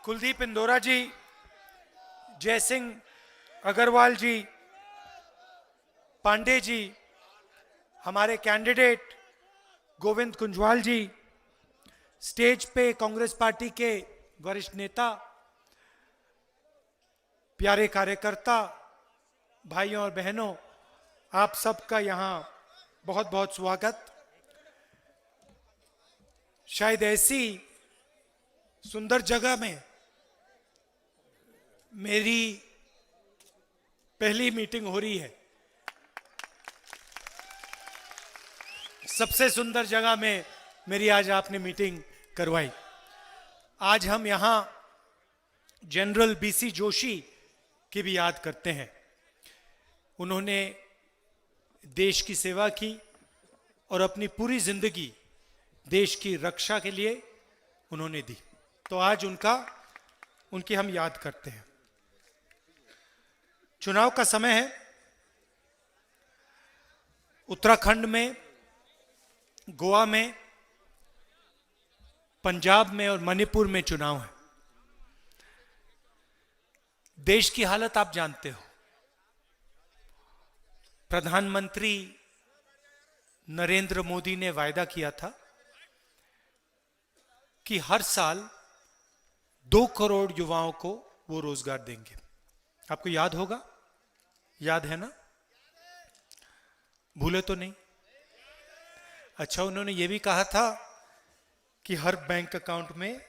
कुलदीप इंदौरा जी, जय सिंह अग्रवाल जी, पांडे जी, हमारे कैंडिडेट गोविंद कुंजवाल जी, स्टेज पे कांग्रेस पार्टी के वरिष्ठ नेता, प्यारे कार्यकर्ता, भाइयों और बहनों, आप सबका यहां बहुत बहुत स्वागत। शायद ऐसी सुंदर जगह में मेरी पहली मीटिंग हो रही है। सबसे सुंदर जगह में मेरी आज आपने मीटिंग करवाई। आज हम यहां जनरल बीसी जोशी की भी याद करते हैं। उन्होंने देश की सेवा की और अपनी पूरी जिंदगी देश की रक्षा के लिए उन्होंने दी। तो आज उनकी हम याद करते हैं। चुनाव का समय है। उत्तराखंड में, गोवा में, पंजाब में और मणिपुर में चुनाव है। देश की हालत आप जानते हो। प्रधानमंत्री नरेंद्र मोदी ने वायदा किया था कि हर साल 2 करोड़ युवाओं को वो रोजगार देंगे। आपको याद होगा? याद है ना? भूले तो नहीं? अच्छा, उन्होंने ये भी कहा था कि हर बैंक अकाउंट में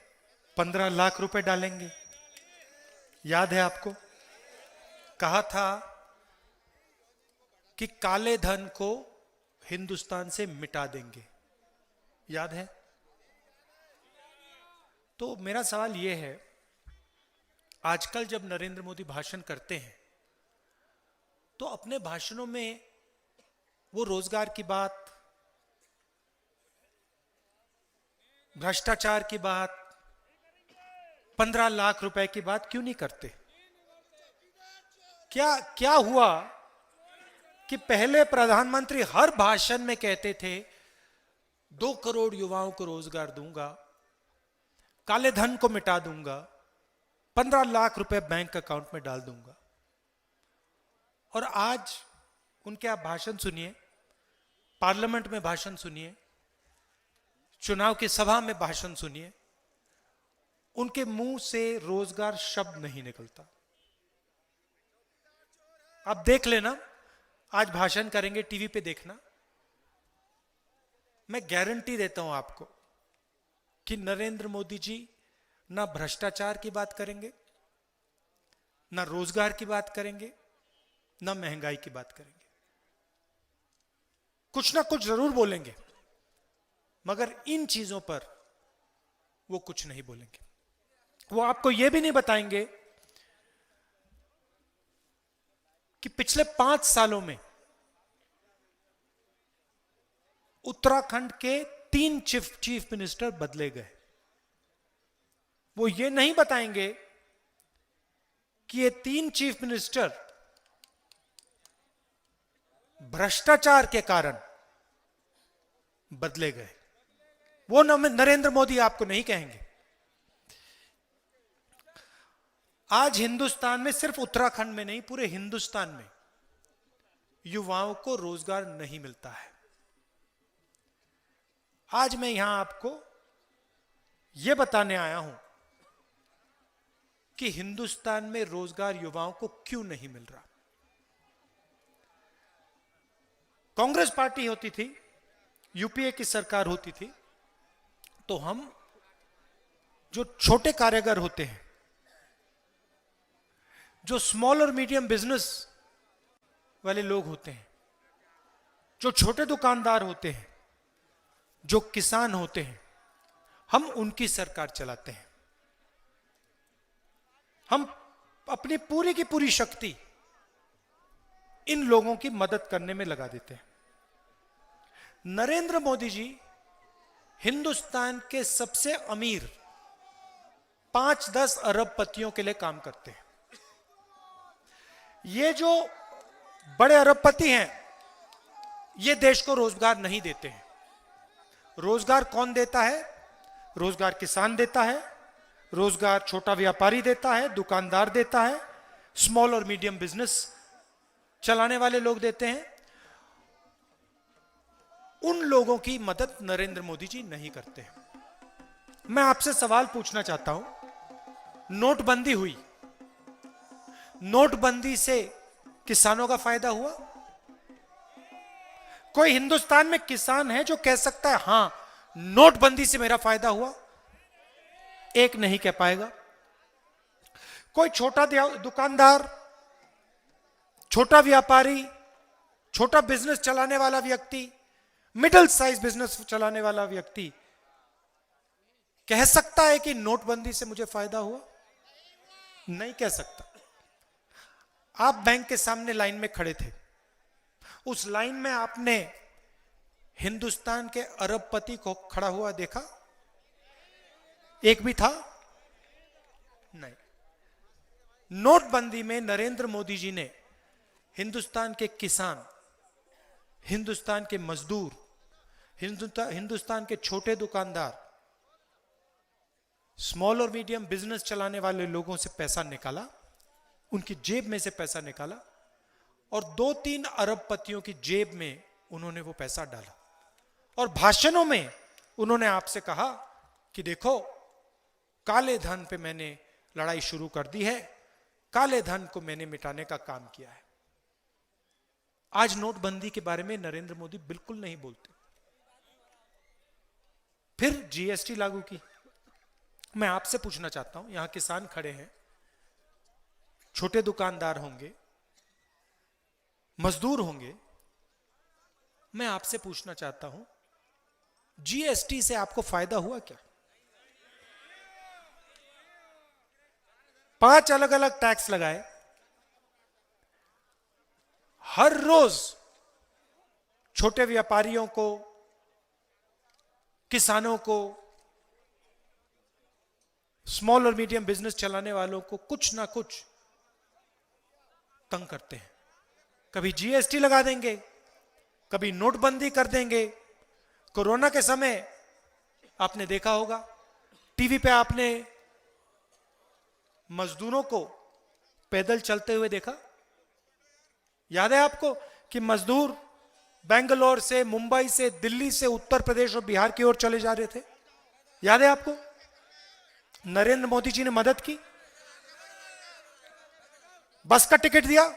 15 लाख रुपए डालेंगे। याद है आपको? कहा था कि काले धन को हिंदुस्तान से मिटा देंगे। याद है? तो मेरा सवाल यह है, आजकल जब नरेंद्र मोदी भाषण करते हैं तो अपने भाषणों में वो रोजगार की बात, भ्रष्टाचार की बात, 15 लाख रुपए की बात क्यों नहीं करते? क्या हुआ कि पहले प्रधानमंत्री हर भाषण में कहते थे 2 करोड़ युवाओं को रोजगार दूंगा, काले धन को मिटा दूंगा, 15 लाख रुपए बैंक अकाउंट में डाल दूंगा। और आज उनके आप भाषण सुनिए, पार्लियामेंट में भाषण सुनिए, चुनाव की सभा में भाषण सुनिए, उनके मुंह से रोजगार शब्द नहीं निकलता। आप देख लेना, आज भाषण करेंगे, टीवी पे देखना। मैं गारंटी देता हूं आपको कि नरेंद्र मोदी जी ना भ्रष्टाचार की बात करेंगे, ना रोजगार की बात करेंगे, ना महंगाई की बात करेंगे। कुछ ना कुछ जरूर बोलेंगे, मगर इन चीजों पर वो कुछ नहीं बोलेंगे। वो आपको यह भी नहीं बताएंगे कि पिछले 5 सालों में उत्तराखंड के 3 चीफ मिनिस्टर बदले गए। वो ये नहीं बताएंगे कि ये 3 चीफ मिनिस्टर भ्रष्टाचार के कारण बदले गए। वो नरेंद्र मोदी आपको नहीं कहेंगे। आज हिंदुस्तान में, सिर्फ उत्तराखंड में नहीं, पूरे हिंदुस्तान में युवाओं को रोजगार नहीं मिलता है। आज मैं यहां आपको यह बताने आया हूं कि हिंदुस्तान में रोजगार युवाओं को क्यों नहीं मिल रहा। कांग्रेस पार्टी होती थी, यूपीए की सरकार होती थी, तो हम जो छोटे कारीगर होते हैं, जो स्मॉल और मीडियम बिजनेस वाले लोग होते हैं, जो छोटे दुकानदार होते हैं, जो किसान होते हैं, हम उनकी सरकार चलाते हैं। हम अपनी पूरी की पूरी शक्ति इन लोगों की मदद करने में लगा देते हैं। नरेंद्र मोदी जी हिंदुस्तान के सबसे अमीर 5-10 अरबपतियों के लिए काम करते हैं। ये जो बड़े अरबपति हैं, ये देश को रोजगार नहीं देते हैं। रोजगार कौन देता है? रोजगार किसान देता है, रोजगार छोटा व्यापारी देता है, दुकानदार देता है, स्मॉल और मीडियम बिजनेस चलाने वाले लोग देते हैं। उन लोगों की मदद नरेंद्र मोदी जी नहीं करते हैं। मैं आपसे सवाल पूछना चाहता हूं, नोटबंदी हुई, नोटबंदी से किसानों का फायदा हुआ? कोई हिंदुस्तान में किसान है जो कह सकता है हां नोटबंदी से मेरा फायदा हुआ? एक नहीं कह पाएगा। कोई छोटा दुकानदार, छोटा व्यापारी, छोटा बिजनेस चलाने वाला व्यक्ति, मिडिल साइज बिजनेस चलाने वाला व्यक्ति कह सकता है कि नोटबंदी से मुझे फायदा हुआ? नहीं कह सकता। आप बैंक के सामने लाइन में खड़े थे, उस लाइन में आपने हिंदुस्तान के अरबपति को खड़ा हुआ देखा? एक भी था? नहीं। नोटबंदी में नरेंद्र मोदी जी ने हिंदुस्तान के किसान, हिंदुस्तान के मजदूर, हिंदुस्तान के छोटे दुकानदार, स्मॉल और मीडियम बिजनेस चलाने वाले लोगों से पैसा निकाला, उनकी जेब में से पैसा निकाला और 2-3 अरबपतियों की जेब में उन्होंने वो पैसा डाला। और भाषणों में उन्होंने आपसे कहा कि देखो काले धन पे मैंने लड़ाई शुरू कर दी है, काले धन को मैंने मिटाने का काम किया है। आज नोटबंदी के बारे में नरेंद्र मोदी बिल्कुल नहीं बोलते। फिर जीएसटी लागू की। मैं आपसे पूछना चाहता हूं, यहां किसान खड़े हैं, छोटे दुकानदार होंगे, मजदूर होंगे, मैं आपसे पूछना चाहता हूं जीएसटी से आपको फायदा हुआ क्या? 5 अलग अलग टैक्स लगाए, हर रोज छोटे व्यापारियों को, किसानों को, स्मॉल और मीडियम बिजनेस चलाने वालों को कुछ ना कुछ तंग करते हैं। कभी जीएसटी लगा देंगे, कभी नोटबंदी कर देंगे। कोरोना के समय आपने देखा होगा, टीवी पे आपने मजदूरों को पैदल चलते हुए देखा? याद है आपको कि मजदूर बेंगलोर से, मुंबई से, दिल्ली से, उत्तर प्रदेश और बिहार की ओर चले जा रहे थे? याद है आपको? नरेंद्र मोदी जी ने मदद की, बस का टिकट दिया,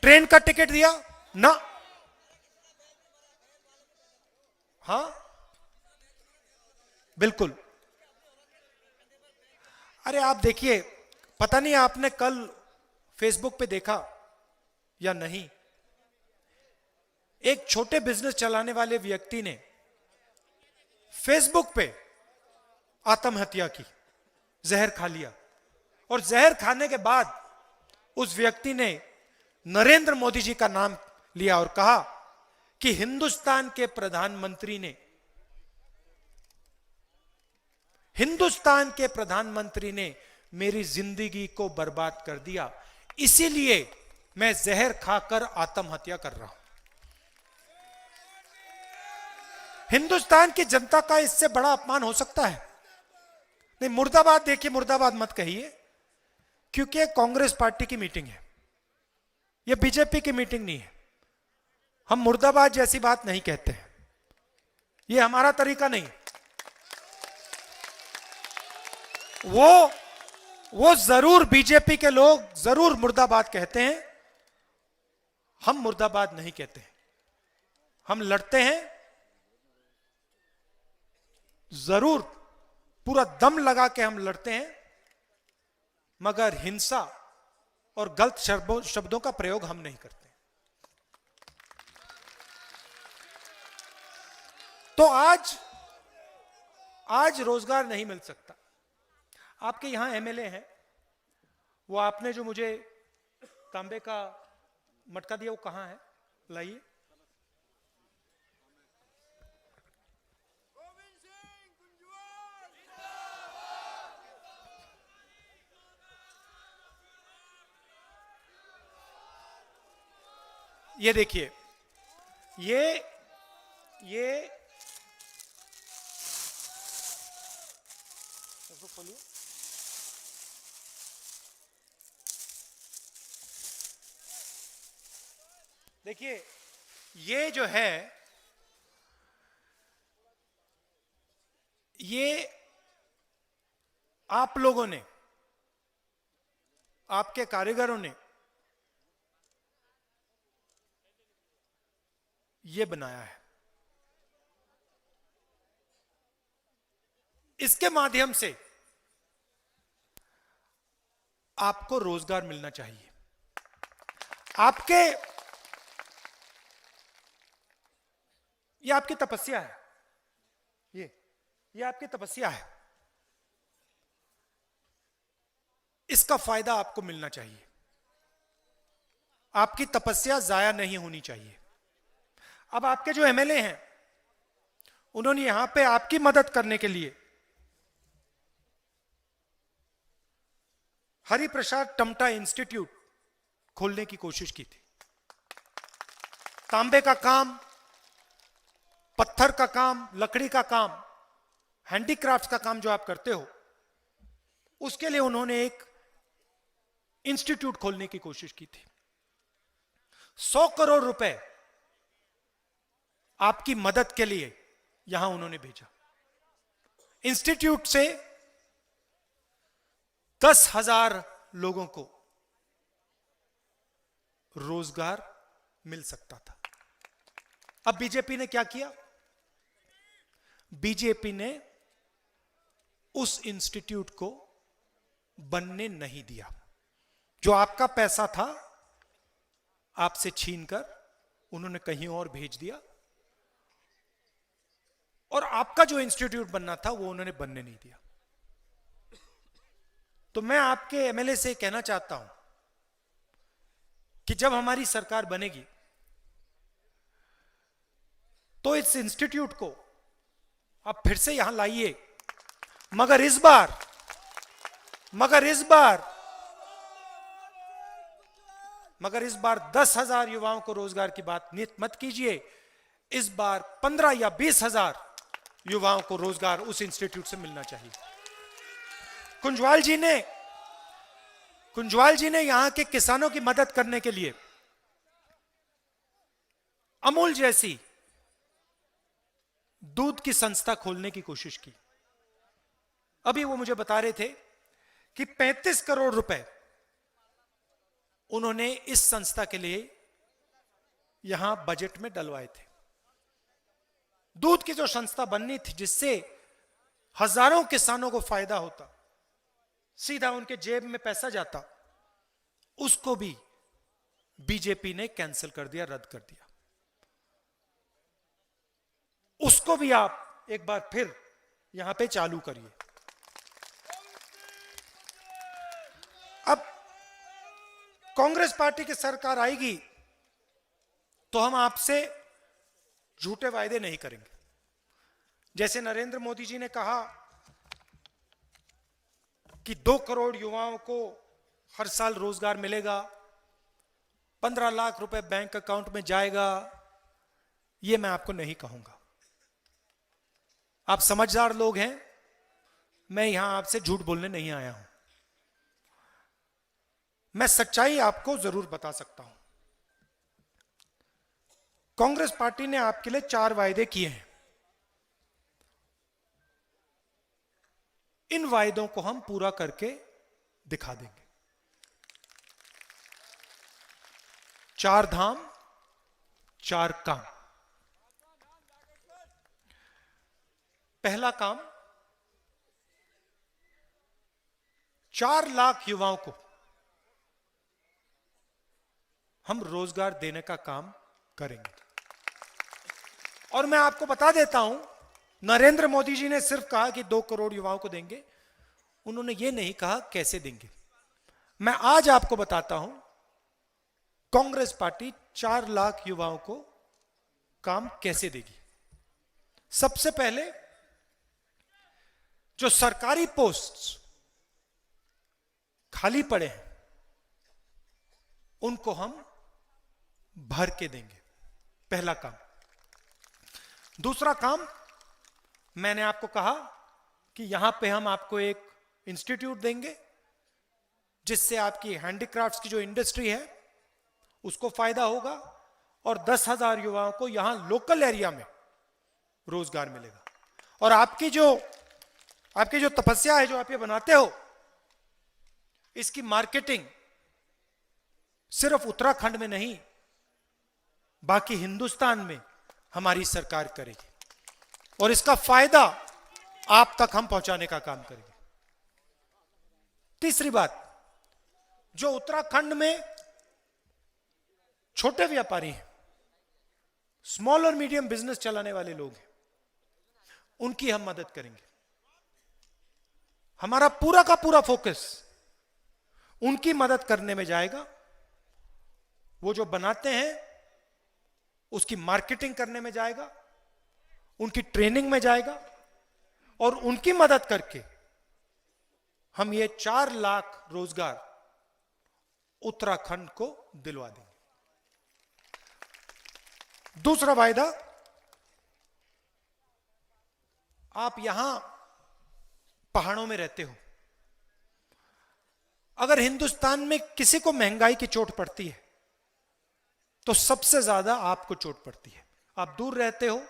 ट्रेन का टिकट दिया ना? हां बिल्कुल। अरे आप देखिए, पता नहीं आपने कल फेसबुक पे देखा या नहीं, एक छोटे बिजनेस चलाने वाले व्यक्ति ने फेसबुक पे आत्महत्या की, जहर खा लिया। और जहर खाने के बाद उस व्यक्ति ने नरेंद्र मोदी जी का नाम लिया और कहा कि हिंदुस्तान के प्रधानमंत्री ने मेरी जिंदगी को बर्बाद कर दिया, इसीलिए मैं जहर खाकर आत्महत्या कर रहा हूं। हिंदुस्तान की जनता का इससे बड़ा अपमान हो सकता है? नहीं। मुर्दाबाद देखिए, मुर्दाबाद मत कहिए, क्योंकि कांग्रेस पार्टी की मीटिंग है, यह बीजेपी की मीटिंग नहीं है। हम मुर्दाबाद जैसी बात नहीं कहते हैं, यह हमारा तरीका नहीं। वो जरूर बीजेपी के लोग जरूर मुर्दाबाद कहते हैं, हम मुर्दाबाद नहीं कहते हैं। हम लड़ते हैं, जरूर पूरा दम लगा के हम लड़ते हैं, मगर हिंसा और गलत शब्दों का प्रयोग हम नहीं करते। तो आज रोजगार नहीं मिल सकता। आपके यहां एमएलए हैं, वो आपने जो मुझे तांबे का मटका दिया, वो कहां है? लाइए। ये देखिए, ये इसको खोलिए। देखिए, ये जो है, ये आप लोगों ने, आपके कारीगरों ने ये बनाया है। इसके माध्यम से आपको रोजगार मिलना चाहिए। आपके, ये आपकी तपस्या है, ये आपकी तपस्या है। इसका फायदा आपको मिलना चाहिए। आपकी तपस्या जाया नहीं होनी चाहिए। अब आपके जो एमएलए हैं, उन्होंने यहां पे आपकी मदद करने के लिए हरिप्रसाद टमटा इंस्टीट्यूट खोलने की कोशिश की थी। तांबे का काम, पत्थर का काम, लकड़ी का काम, हैंडीक्राफ्ट का काम जो आप करते हो, उसके लिए उन्होंने एक इंस्टीट्यूट खोलने की कोशिश की थी। 100 करोड़ रुपए आपकी मदद के लिए यहां उन्होंने भेजा। इंस्टीट्यूट से 10,000 लोगों को रोजगार मिल सकता था। अब बीजेपी ने क्या किया? बीजेपी ने उस इंस्टीट्यूट को बनने नहीं दिया। जो आपका पैसा था, आपसे छीनकर उन्होंने कहीं और भेज दिया, और आपका जो इंस्टीट्यूट बनना था वो उन्होंने बनने नहीं दिया। तो मैं आपके एमएलए से कहना चाहता हूं कि जब हमारी सरकार बनेगी तो इस इंस्टीट्यूट को आप फिर से यहां लाइए, मगर इस बार 10,000 युवाओं को रोजगार की बात मत कीजिए। इस बार 15 या 20,000 युवाओं को रोजगार उस इंस्टीट्यूट से मिलना चाहिए। कुंजवाल जी ने यहां के किसानों की मदद करने के लिए अमूल जैसी दूध की संस्था खोलने की कोशिश की। अभी वो मुझे बता रहे थे कि 35 करोड़ रुपए उन्होंने इस संस्था के लिए यहां बजट में डलवाए थे। दूध की जो संस्था बननी थी, जिससे हजारों किसानों को फायदा होता, सीधा उनके जेब में पैसा जाता, उसको भी बीजेपी ने कैंसिल कर दिया, रद्द कर दिया। उसको भी आप एक बार फिर यहां पे चालू करिए। अब कांग्रेस पार्टी की सरकार आएगी तो हम आपसे झूठे वायदे नहीं करेंगे। जैसे नरेंद्र मोदी जी ने कहा कि 2 करोड़ युवाओं को हर साल रोजगार मिलेगा, 15 लाख रुपए बैंक अकाउंट में जाएगा, यह मैं आपको नहीं कहूंगा। आप समझदार लोग हैं, मैं यहां आपसे झूठ बोलने नहीं आया हूं। मैं सच्चाई आपको जरूर बता सकता हूं। कांग्रेस पार्टी ने आपके लिए 4 वायदे किए हैं। इन वायदों को हम पूरा करके दिखा देंगे। 4 धाम 4 काम। पहला काम, 4 लाख युवाओं को हम रोजगार देने का काम करेंगे। और मैं आपको बता देता हूं, नरेंद्र मोदी जी ने सिर्फ कहा कि 2 करोड़ युवाओं को देंगे, उन्होंने ये नहीं कहा कैसे देंगे। मैं आज आपको बताता हूं, कांग्रेस पार्टी 4 लाख युवाओं को काम कैसे देगी। सबसे पहले, जो सरकारी पोस्ट्स खाली पड़े हैं उनको हम भर के देंगे, पहला काम। दूसरा काम, मैंने आपको कहा कि यहां पे हम आपको एक इंस्टीट्यूट देंगे जिससे आपकी हैंडीक्राफ्ट्स की जो इंडस्ट्री है उसको फायदा होगा, और 10,000 युवाओं को यहां लोकल एरिया में रोजगार मिलेगा। और आपकी जो तपस्या है, जो आप ये बनाते हो, इसकी मार्केटिंग सिर्फ उत्तराखंड में नहीं, बाकी हिंदुस्तान में हमारी सरकार करेगी और इसका फायदा आप तक हम पहुंचाने का काम करेंगे। तीसरी बात, जो उत्तराखंड में छोटे व्यापारी हैं, स्मॉल और मीडियम बिजनेस चलाने वाले लोग हैं, उनकी हम मदद करेंगे। हमारा पूरा का पूरा फोकस उनकी मदद करने में जाएगा। वो जो बनाते हैं उसकी मार्केटिंग करने में जाएगा, उनकी ट्रेनिंग में जाएगा और उनकी मदद करके हम ये 4 लाख रोजगार उत्तराखंड को दिलवा देंगे। दूसरा वायदा, आप यहां पहाड़ों में रहते हो, अगर हिंदुस्तान में किसी को महंगाई की चोट पड़ती है तो सबसे ज्यादा आपको चोट पड़ती है। आप दूर रहते हो,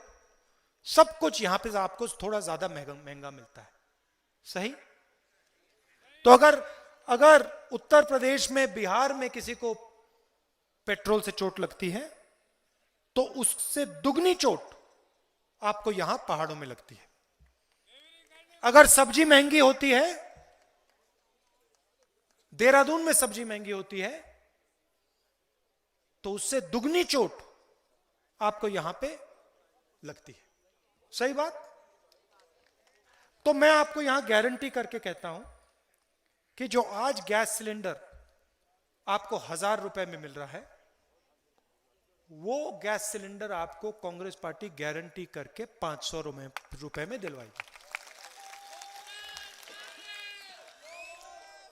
सब कुछ यहां पे आपको थोड़ा ज्यादा महंगा मिलता है, सही? तो अगर उत्तर प्रदेश में, बिहार में किसी को पेट्रोल से चोट लगती है तो उससे दुगनी चोट आपको यहां पहाड़ों में लगती है। अगर सब्जी महंगी होती है, देहरादून में सब्जी महंगी होती है, तो उससे दुगनी चोट आपको यहां पे लगती है, सही बात? तो मैं आपको यहां गारंटी करके कहता हूं कि जो आज गैस सिलेंडर आपको 1,000 रुपए में मिल रहा है, वो गैस सिलेंडर आपको कांग्रेस पार्टी गारंटी करके 500 रुपए में दिलवाएगी।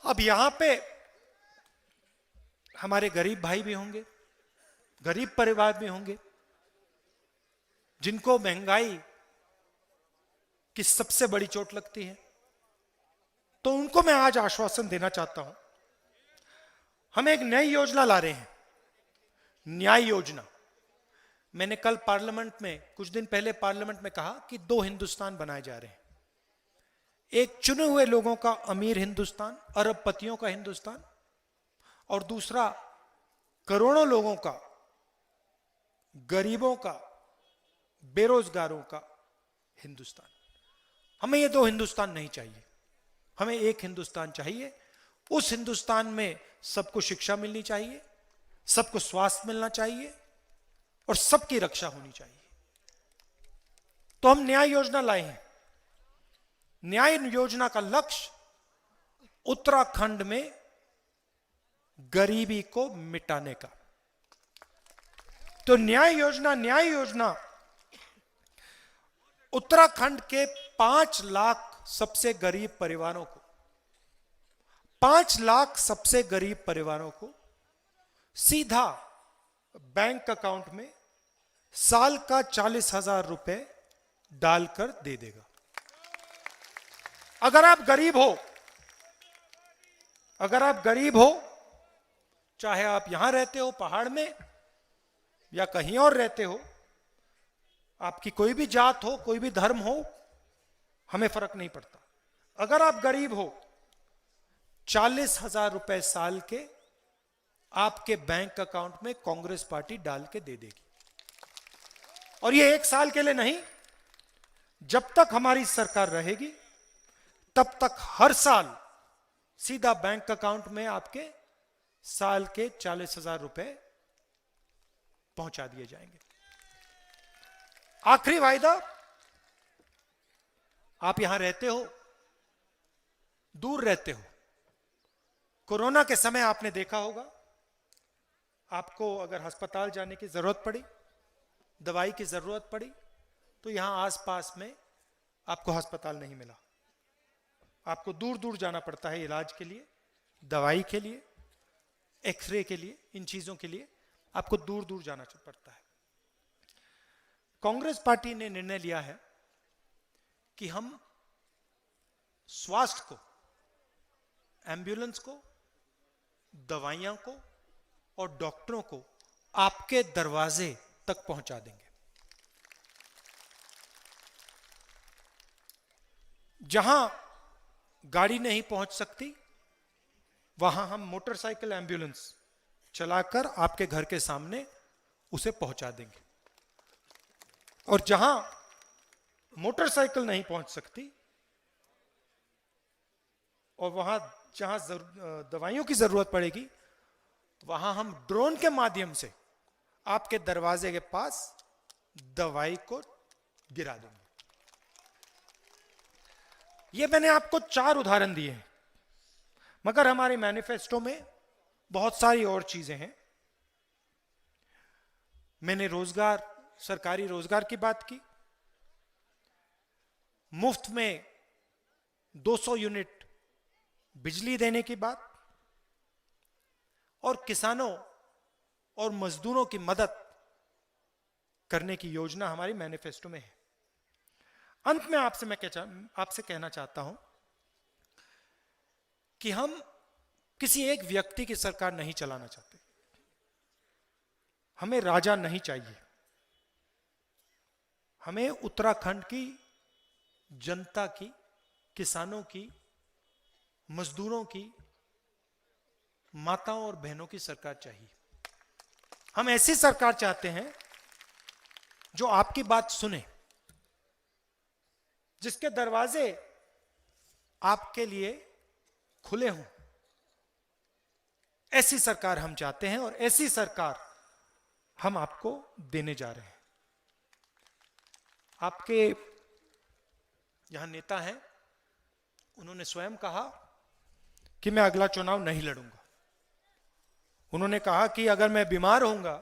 अब यहां पे हमारे गरीब भाई भी होंगे, गरीब परिवार भी होंगे, जिनको महंगाई की सबसे बड़ी चोट लगती है। तो उनको मैं आज आश्वासन देना चाहता हूं। हम एक नई योजना ला रहे हैं, न्याय योजना। मैंने कल पार्लियामेंट में, कुछ दिन पहले पार्लियामेंट में कहा कि 2 हिंदुस्तान बनाए जा रहे हैं। एक चुने हुए लोगों का अमीर हिंदुस्तान, अरबपतियों का हिंदुस्तान, और दूसरा करोड़ों लोगों का, गरीबों का, बेरोजगारों का हिंदुस्तान। हमें ये 2 हिंदुस्तान नहीं चाहिए, हमें एक हिंदुस्तान चाहिए। उस हिंदुस्तान में सबको शिक्षा मिलनी चाहिए, सबको स्वास्थ्य मिलना चाहिए और सबकी रक्षा होनी चाहिए। तो हम न्याय योजना लाए हैं। न्याय योजना का लक्ष्य उत्तराखंड में गरीबी को मिटाने का। तो न्याय योजना उत्तराखंड के 5 लाख सबसे गरीब परिवारों को, 5 लाख सबसे गरीब परिवारों को सीधा बैंक अकाउंट में साल का 40,000 रुपए डालकर दे देगा। अगर आप गरीब हो, चाहे आप यहां रहते हो पहाड़ में या कहीं और रहते हो, आपकी कोई भी जात हो, कोई भी धर्म हो, हमें फर्क नहीं पड़ता। अगर आप गरीब हो, 40,000 रुपए साल के आपके बैंक अकाउंट में कांग्रेस पार्टी डाल के दे देगी। और ये 1 साल के लिए नहीं, जब तक हमारी सरकार रहेगी तब तक हर साल सीधा बैंक अकाउंट में आपके साल के 40,000 रुपए पहुंचा दिए जाएंगे। आखिरी वायदा, आप यहां रहते हो, दूर रहते हो, कोरोना के समय आपने देखा होगा, आपको अगर अस्पताल जाने की जरूरत पड़ी, दवाई की जरूरत पड़ी, तो यहां आसपास में आपको अस्पताल नहीं मिला। आपको दूर दूर जाना पड़ता है इलाज के लिए, दवाई के लिए, एक्सरे के लिए, इन चीजों के लिए आपको दूर दूर जाना पड़ता है। कांग्रेस पार्टी ने निर्णय लिया है कि हम स्वास्थ्य को, एम्बुलेंस को, दवाइयां को और डॉक्टरों को आपके दरवाजे तक पहुंचा देंगे। जहां गाड़ी नहीं पहुंच सकती, वहां हम मोटरसाइकिल एम्बुलेंस चलाकर आपके घर के सामने उसे पहुंचा देंगे। और जहां मोटरसाइकिल नहीं पहुंच सकती और वहां जहां दवाइयों की जरूरत पड़ेगी, वहां हम ड्रोन के माध्यम से आपके दरवाजे के पास दवाई को गिरा देंगे। ये मैंने आपको 4 उदाहरण दिए हैं, मगर हमारे मैनिफेस्टो में बहुत सारी और चीजें हैं। मैंने रोजगार, सरकारी रोजगार की बात की, मुफ्त में 200 यूनिट बिजली देने की बात, और किसानों और मजदूरों की मदद करने की योजना हमारी मैनिफेस्टो में है। अंत में आपसे कहना चाहता हूं कि हम किसी एक व्यक्ति की सरकार नहीं चलाना चाहते। हमें राजा नहीं चाहिए। हमें उत्तराखंड की जनता की, किसानों की, मजदूरों की, माताओं और बहनों की सरकार चाहिए। हम ऐसी सरकार चाहते हैं जो आपकी बात सुने, जिसके दरवाजे आपके लिए खुले हों। ऐसी सरकार हम चाहते हैं और ऐसी सरकार हम आपको देने जा रहे हैं। आपके यहां नेता हैं, उन्होंने स्वयं कहा कि मैं अगला चुनाव नहीं लड़ूंगा। उन्होंने कहा कि अगर मैं बीमार होऊंगा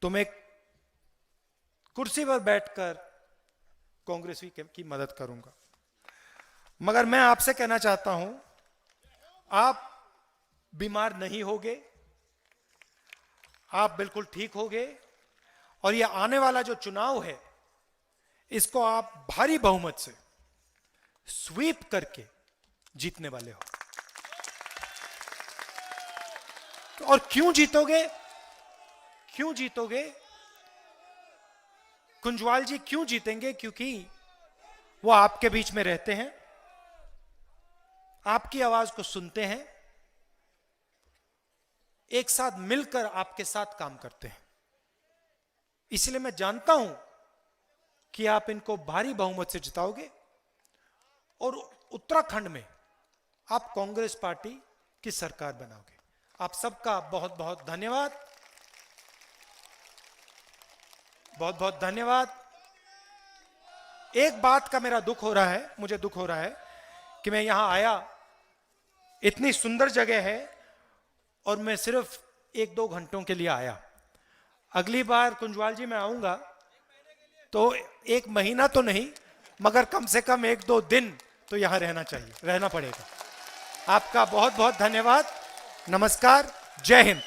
तो मैं कुर्सी पर बैठकर कांग्रेस की मदद करूंगा। मगर मैं आपसे कहना चाहता हूं, आप बीमार नहीं होगे, आप बिल्कुल ठीक होगे, और यह आने वाला जो चुनाव है, इसको आप भारी बहुमत से स्वीप करके जीतने वाले हो। और क्यों जीतोगे? क्यों जीतोगे? कुंजवाल जी क्यों जीतेंगे? क्योंकि वो आपके बीच में रहते हैं, आपकी आवाज को सुनते हैं, एक साथ मिलकर आपके साथ काम करते हैं। इसलिए मैं जानता हूं कि आप इनको भारी बहुमत से जिताओगे और उत्तराखंड में आप कांग्रेस पार्टी की सरकार बनाओगे। आप सबका बहुत बहुत धन्यवाद, बहुत बहुत धन्यवाद। एक बात का मेरा दुख हो रहा है, मुझे दुख हो रहा है कि मैं यहां आया, इतनी सुंदर जगह है और मैं सिर्फ 1-2 घंटों के लिए आया। अगली बार कुंजवाल जी मैं आऊंगा तो 1 महीना तो नहीं, मगर कम से कम 1-2 दिन तो यहां रहना चाहिए, रहना पड़ेगा। आपका बहुत बहुत धन्यवाद। नमस्कार, जय हिंद।